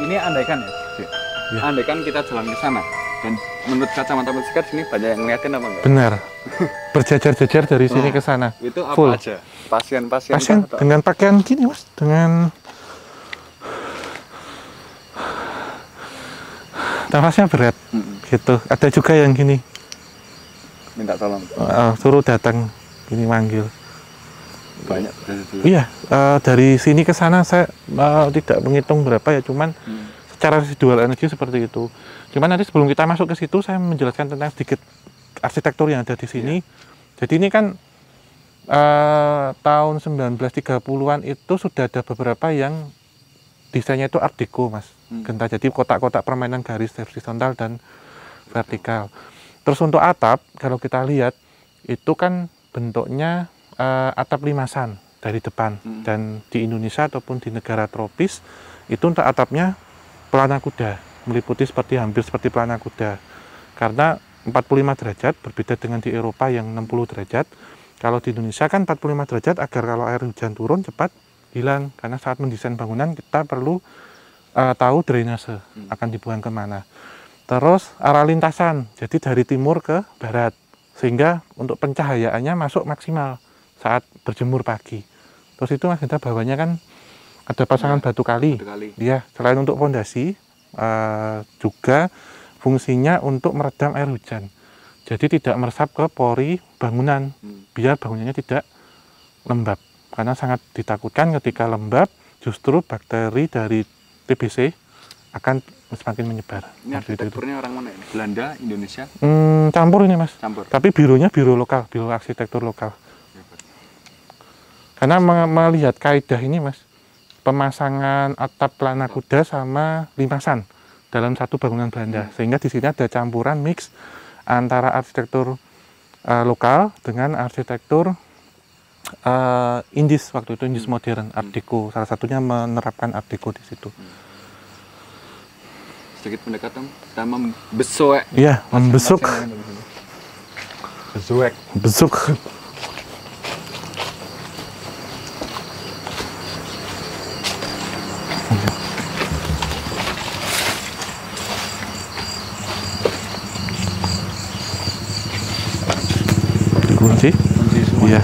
ini andaikan ya, ya. Andaikan kita jalan ke sana dan menurut kacamata musiker sini banyak yang ngeliatin apa enggak? Benar. Berjejer-jejer dari sini ke sana. Itu apa full aja? Pasien-pasien dengan pakaian gini Mas, dengan nafasnya berat. Gitu. Ada juga yang gini. Minta tolong. Suruh datang gini manggil. Banyak. Iya, dari sini ke sana saya tidak menghitung berapa ya, cuman secara residual energi seperti itu. Cuman nanti sebelum kita masuk ke situ, saya menjelaskan tentang sedikit arsitektur yang ada di sini. Jadi ini kan tahun 1930-an itu sudah ada beberapa yang desainnya itu Art Deco, Mas. Genta, jadi kotak-kotak permainan garis horizontal dan vertikal. Terus untuk atap, kalau kita lihat, itu kan bentuknya atap limasan dari depan. Dan di Indonesia ataupun di negara tropis, itu untuk atapnya pelana kuda, meliputi hampir seperti pelana kuda. Karena 45 derajat, berbeda dengan di Eropa yang 60 derajat. Kalau di Indonesia kan 45 derajat agar kalau air hujan turun cepat hilang. Karena saat mendesain bangunan kita perlu tahu drainase akan dibuang kemana. Terus arah lintasan, jadi dari timur ke barat. Sehingga untuk pencahayaannya masuk maksimal saat berjemur pagi. Terus itu Mas Genta bawahnya kan ada pasangan batu kali. Iya, selain untuk fondasi, juga fungsinya untuk meredam air hujan. Jadi tidak meresap ke pori bangunan, biar bangunannya tidak lembab. Karena sangat ditakutkan ketika lembab, justru bakteri dari TBC akan semakin menyebar. Ini arsitekturnya orang mana ini? Belanda, Indonesia? Campur ini Mas. Campur. Tapi bironya biro lokal, biro arsitektur lokal. Karena melihat kaidah ini Mas, pemasangan atap pelana kuda sama limasan dalam satu bangunan Belanda. Sehingga di sini ada campuran mix antara arsitektur lokal dengan arsitektur Indis waktu itu, Indis modern, Art Deco. Salah satunya menerapkan Art Deco di situ. Sedikit mendekat dong, kita membesuk. Iya, membesuk. Besuk. Kunci semua. Iya.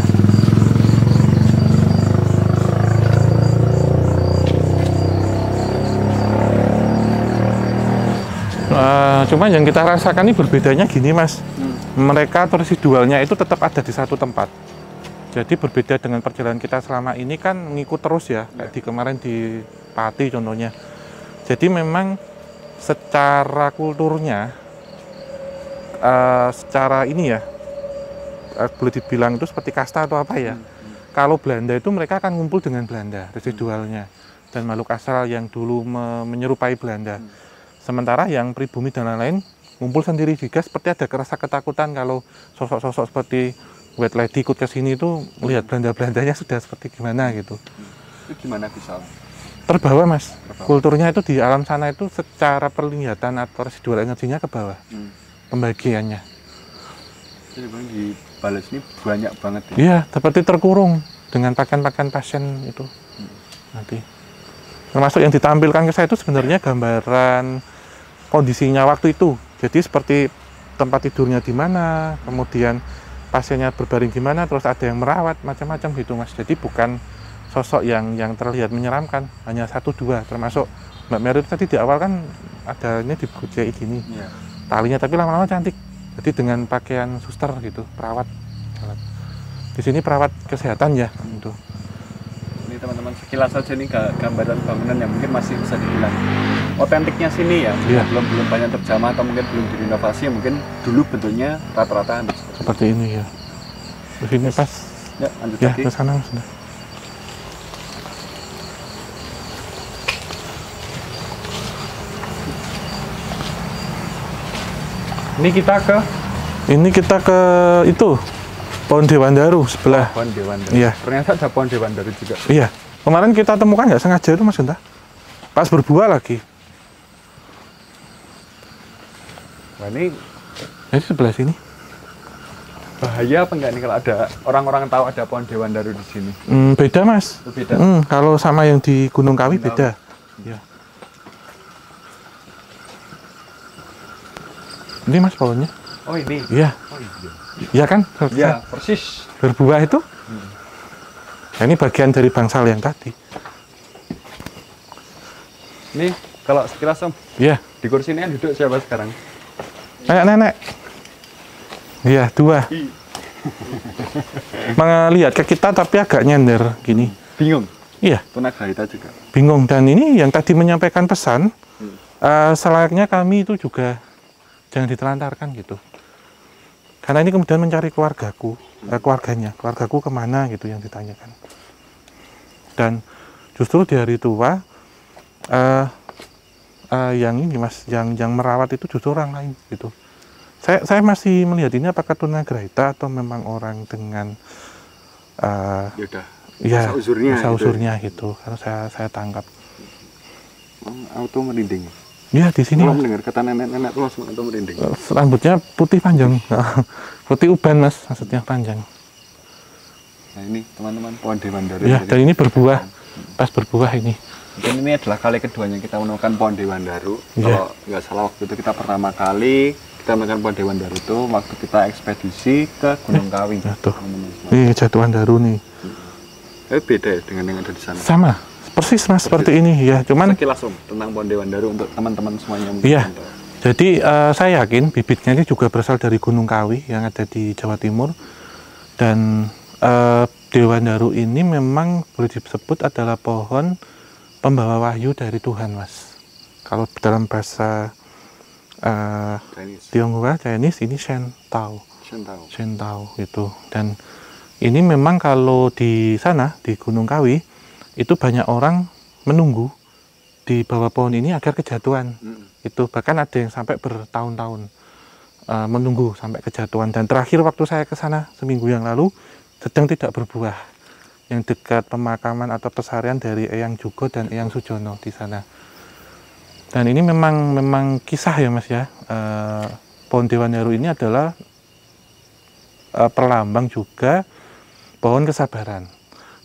Cuma yang kita rasakan ini berbedanya gini Mas. Mereka residualnya itu tetap ada di satu tempat. Jadi berbeda dengan perjalanan kita selama ini kan ngikut terus ya, kayak di kemarin di Pati contohnya. Jadi memang secara kulturnya, secara ini ya, boleh dibilang itu seperti kasta atau apa ya. Kalau Belanda itu mereka akan ngumpul dengan Belanda residualnya, dan makhluk asal yang dulu menyerupai Belanda. Sementara yang pribumi dan lain-lain ngumpul sendiri juga, seperti ada rasa ketakutan kalau sosok-sosok seperti White Lady ikut ke sini itu melihat Belanda-Belandanya sudah seperti gimana gitu. Itu gimana bisa? Terbawa Mas. Kulturnya itu di alam sana itu secara penglihatan atau residual energinya ke bawah. Pembagiannya. Jadi di balas ini banyak banget ya? Iya, seperti terkurung dengan pakaian-pakaian pasien itu. Nanti. Termasuk yang ditampilkan ke saya itu sebenarnya gambaran kondisinya waktu itu. Jadi seperti tempat tidurnya di mana, kemudian pasiennya berbaring gimana, terus ada yang merawat, macam-macam gitu Mas. Jadi bukan sosok yang terlihat menyeramkan, hanya 1-2. Termasuk Mbak Mary tadi di awal kan adanya dibujai gini, talinya, tapi lama-lama cantik. Jadi dengan pakaian suster gitu, perawat. Di sini perawat kesehatan ya. Gitu. Ini teman-teman sekilas saja nih gambaran bangunan yang mungkin masih bisa dibilang otentiknya sini ya. Belum banyak terjamah atau mungkin belum direnovasi, mungkin dulu bentuknya rata-rata seperti ini ya. Di sini pas. Ya, lanjut ya, lagi. Ke sana sudah. Ini kita ke itu Pohon Dewandaru sebelah. Pohon Dewandaru. Iya. Ternyata ada Pohon Dewandaru juga. Iya. Kemarin kita temukan nggak sengaja itu Mas Genta. Pas berbuah lagi. Wah, ini sebelah sini. Bahaya apa enggak nih kalau ada orang-orang tahu ada Pohon Dewandaru di sini? Beda Mas. Beda. Kalau sama yang di Gunung Kawi beda. Ya. Ini mas pohonnya. Oh ini? Iya. Oh iya. Iya kan? Iya, persis. Berbuah itu. Nah, ini bagian dari bangsal yang tadi. Ini kalau sekilas Om, Iya. di kursi ini yang duduk siapa sekarang? Nenek. Iya, 2. Melihat ke kita tapi agak nyender gini. Bingung? Iya. Tunagrahita juga. Bingung. Dan ini yang tadi menyampaikan pesan, selayaknya kami itu juga jangan ditelantarkan gitu. Karena ini kemudian mencari keluargaku kemana gitu yang ditanyakan. Dan justru di hari tua, yang ini mas, yang merawat itu justru orang lain gitu. Saya masih melihat ini apakah tunagrahita atau memang orang dengan ya usurnya gitu. Karena saya tangkap. Auto merinding. Ya di sini. Kalau mendengar kata nenek-nenek itu langsung auto merinding. Rambutnya putih panjang, putih uban mas, maksudnya panjang. Nah ini teman-teman pohon Dewandaro. Ya dan ini berbuah, pas berbuah ini. Dan ini adalah kali keduanya kita menemukan pohon Dewandaro. Ya. Kalau nggak salah waktu itu kita pertama kali kita menemukan pohon Dewandaro itu waktu kita ekspedisi ke Gunung Kawi. Tuh. Ini jatuhan daru nih. Beda ya dengan yang ada di sana. Sama, persis mas seperti ini ya. Cuman sekilas Om tentang pohon Dewandaro untuk teman-teman semuanya. Iya. Jadi saya yakin bibitnya ini juga berasal dari Gunung Kawi yang ada di Jawa Timur. Dan Dewandaro ini memang boleh disebut adalah pohon pembawa wahyu dari Tuhan mas. Kalau dalam bahasa Tionghoa, Chinese ini Shen Tao itu. Dan ini memang kalau di sana di Gunung Kawi itu banyak orang menunggu di bawah pohon ini agar kejatuhan. Itu bahkan ada yang sampai bertahun-tahun menunggu sampai kejatuhan. Dan terakhir waktu saya ke sana seminggu yang lalu sedang tidak berbuah, yang dekat pemakaman atau pesarian dari Eyang Jugo dan Eyang Sujono di sana. Dan ini memang kisah ya mas ya. Pohon Dewandaro ini adalah perlambang juga pohon kesabaran.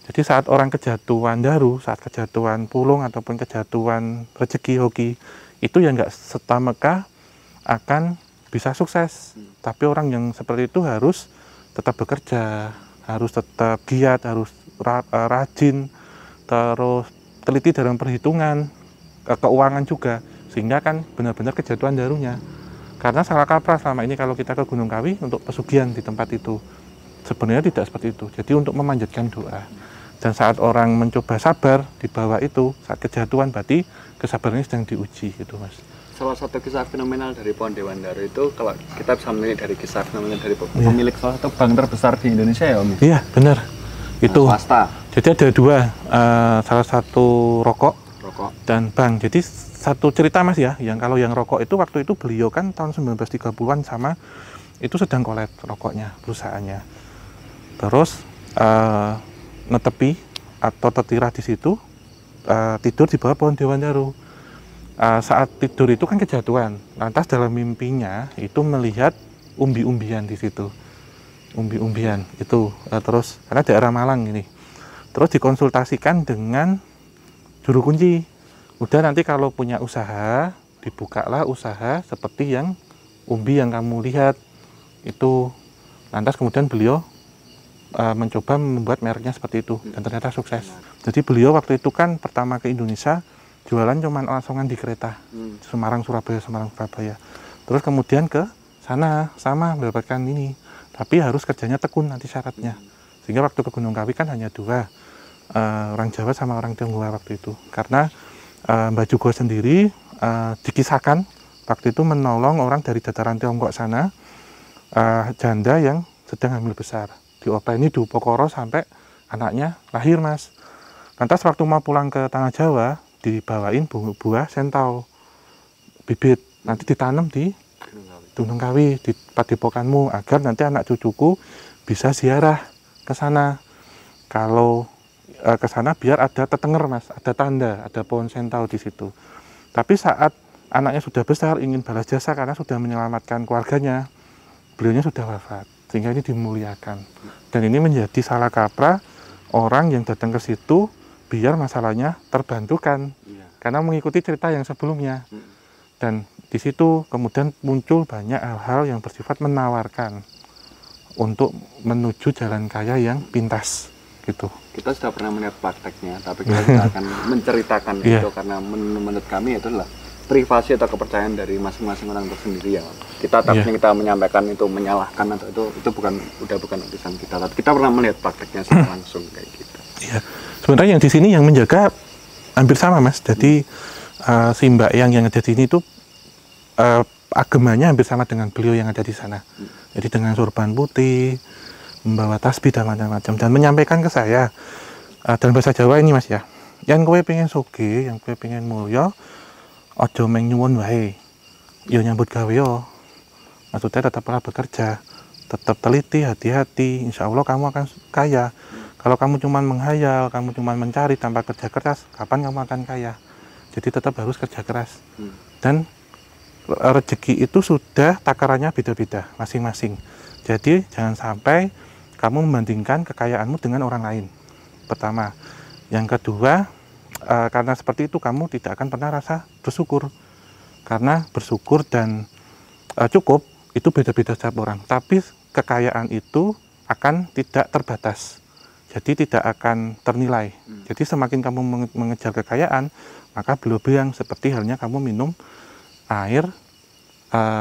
Jadi saat orang kejatuhan daru, saat kejatuhan pulung ataupun kejatuhan rezeki hoki, itu ya nggak serta-merta akan bisa sukses. Tapi orang yang seperti itu harus tetap bekerja, harus tetap giat, harus rajin, terus teliti dalam perhitungan, keuangan juga, sehingga kan benar-benar kejatuhan darunya. Karena salah kaprah selama ini kalau kita ke Gunung Kawi untuk pesugihan di tempat itu, sebenarnya tidak seperti itu. Jadi untuk memanjatkan doa. Dan saat orang mencoba sabar di bawah itu, saat kejatuhan berarti kesabarannya sedang diuji gitu mas. Salah satu kisah fenomenal dari pohon Dewandaro itu, kalau kita bisa melihat dari kisah fenomenal dari pemilik salah satu bank terbesar di Indonesia ya Om? Iya benar. Itu swasta. Jadi ada 2, salah satu rokok dan bank. Jadi satu cerita mas ya, yang kalau yang rokok itu waktu itu beliau kan tahun 1930-an sama itu sedang kolek rokoknya perusahaannya. Terus netepi atau tertirah di situ, tidur di bawah pohon Dewandaro. Saat tidur itu kan kejatuhan, lantas dalam mimpinya itu melihat umbi-umbian di situ, umbi-umbian itu, terus karena daerah Malang ini, terus dikonsultasikan dengan juru kunci. Udah nanti kalau punya usaha, dibukalah usaha seperti yang umbi yang kamu lihat itu. Lantas kemudian beliau mencoba membuat mereknya seperti itu dan ternyata sukses. Jadi beliau waktu itu kan pertama ke Indonesia jualan cuma langsungan di kereta, Semarang Surabaya. Terus kemudian ke sana sama mendapatkan ini, tapi harus kerjanya tekun nanti syaratnya. Sehingga waktu ke Gunung Kawi kan hanya 2, orang Jawa sama orang Tionghoa waktu itu. Karena Mbah Jugo sendiri dikisahkan waktu itu menolong orang dari dataran Tiongkok sana, janda yang sedang hamil besar. Diopeni di Upokoro sampai anaknya lahir mas. Lantas waktu mau pulang ke tanah Jawa dibawain buah sentau bibit, nanti ditanam di Gunung Kawi di padepokanmu agar nanti anak cucuku bisa ziarah ke sana. Kalau ke sana biar ada tetenger mas, ada tanda, ada pohon sentau di situ. Tapi saat anaknya sudah besar ingin balas jasa karena sudah menyelamatkan keluarganya, beliaunya sudah wafat, sehingga ini dimuliakan. Dan ini menjadi salah kaprah orang yang datang ke situ biar masalahnya terbantukan, karena mengikuti cerita yang sebelumnya. Dan Di situ kemudian muncul banyak hal-hal yang bersifat menawarkan untuk menuju jalan kaya yang pintas gitu. Kita sudah pernah melihat prakteknya, tapi kita tidak akan menceritakan itu karena menurut kami itu adalah privasi atau kepercayaan dari masing-masing orang tersendiri ya. Kita takutnya kita menyampaikan itu menyalahkan atau itu bukan urusan kita, tapi kita pernah melihat prakteknya secara langsung kayak gitu. Iya. Sebenarnya yang di sini yang menjaga hampir sama Mas. Jadi si Mbak yang ada di sini itu agamanya hampir sama dengan beliau yang ada di sana. Jadi dengan sorban putih, membawa tasbih dan macam-macam, dan menyampaikan ke saya dalam bahasa Jawa ini Mas ya. Yang kowe pengen soge, yang kowe pengen mulya, ojo meng nyuwun wae, yo nyambut gawe yo. Maksudnya tetaplah bekerja, tetap teliti, hati-hati, insya Allah kamu akan kaya. Kalau kamu cuma menghayal, kamu cuma mencari tanpa kerja keras, kapan kamu akan kaya? Jadi tetap harus kerja keras. Dan rezeki itu sudah takarannya beda-beda masing-masing. Jadi jangan sampai kamu membandingkan kekayaanmu dengan orang lain. Pertama. Yang kedua, karena seperti itu kamu tidak akan pernah rasa bersyukur, karena bersyukur dan cukup itu beda-beda setiap orang, tapi kekayaan itu akan tidak terbatas, jadi tidak akan ternilai. Jadi semakin kamu mengejar kekayaan, maka berlebihan, seperti halnya kamu minum air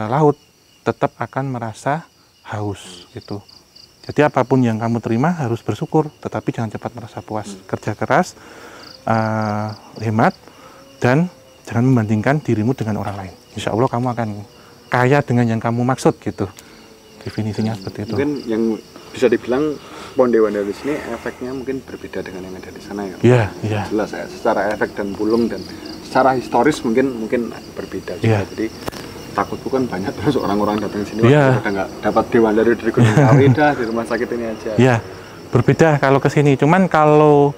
laut, tetap akan merasa haus gitu. Jadi apapun yang kamu terima harus bersyukur, tetapi jangan cepat merasa puas. Kerja keras, hemat, dan jangan membandingkan dirimu dengan orang lain. Insya Allah kamu akan kaya dengan yang kamu maksud gitu. Definisinya seperti itu. Mungkin yang bisa dibilang Pondewanda di sini efeknya mungkin berbeda dengan yang ada di sana ya. Iya, iya. Jelas ya, secara efek dan pulung dan secara historis mungkin berbeda juga. Jadi takutku kan banyak terus orang-orang datang ke sini udah nggak dapat Dewanda dari Gunung Kawi dah di rumah sakit ini aja. Iya, berbeda kalau ke sini. Cuman kalau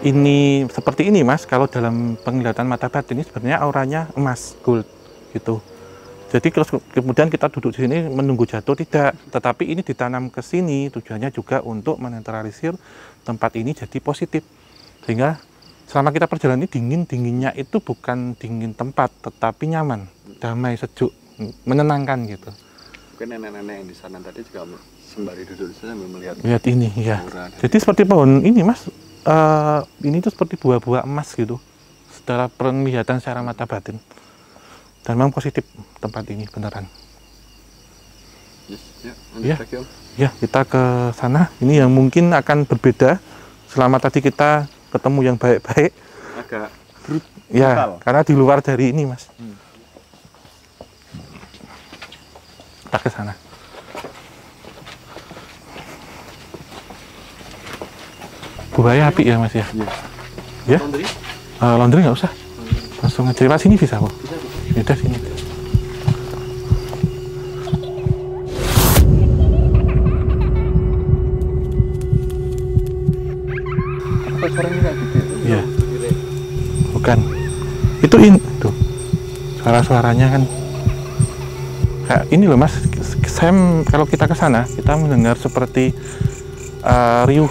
ini seperti ini Mas, kalau dalam penglihatan mata batin ini sebenarnya auranya emas, gold gitu. Jadi kemudian kita duduk di sini menunggu jatuh, tidak, tetapi ini ditanam ke sini tujuannya juga untuk menetralisir tempat ini jadi positif. Sehingga selama kita perjalanan ini dinginnya itu bukan dingin tempat, tetapi nyaman, damai, sejuk, menenangkan gitu. Mungkin nenek-nenek yang di sana tadi juga sembari duduk di sana sambil melihat ini ya. Jadi seperti pohon ini Mas, ini tuh seperti buah-buah emas gitu, secara penglihatan secara mata batin. Dan memang positif tempat ini beneran. Ya, kita ke sana. Ini yang mungkin akan berbeda. Selama tadi kita ketemu yang baik-baik. Agak ya, karena di luar dari ini Mas. Kita ke sana. Buahnya api ya Mas ya. Ya. Laundry nggak usah. Langsung aja lewat sini bisa kok. Udah sini. Iya. Bukan. Itu tuh. Suara-suaranya kan kayak ini loh Mas. Kalau kita ke sana, kita mendengar seperti riuh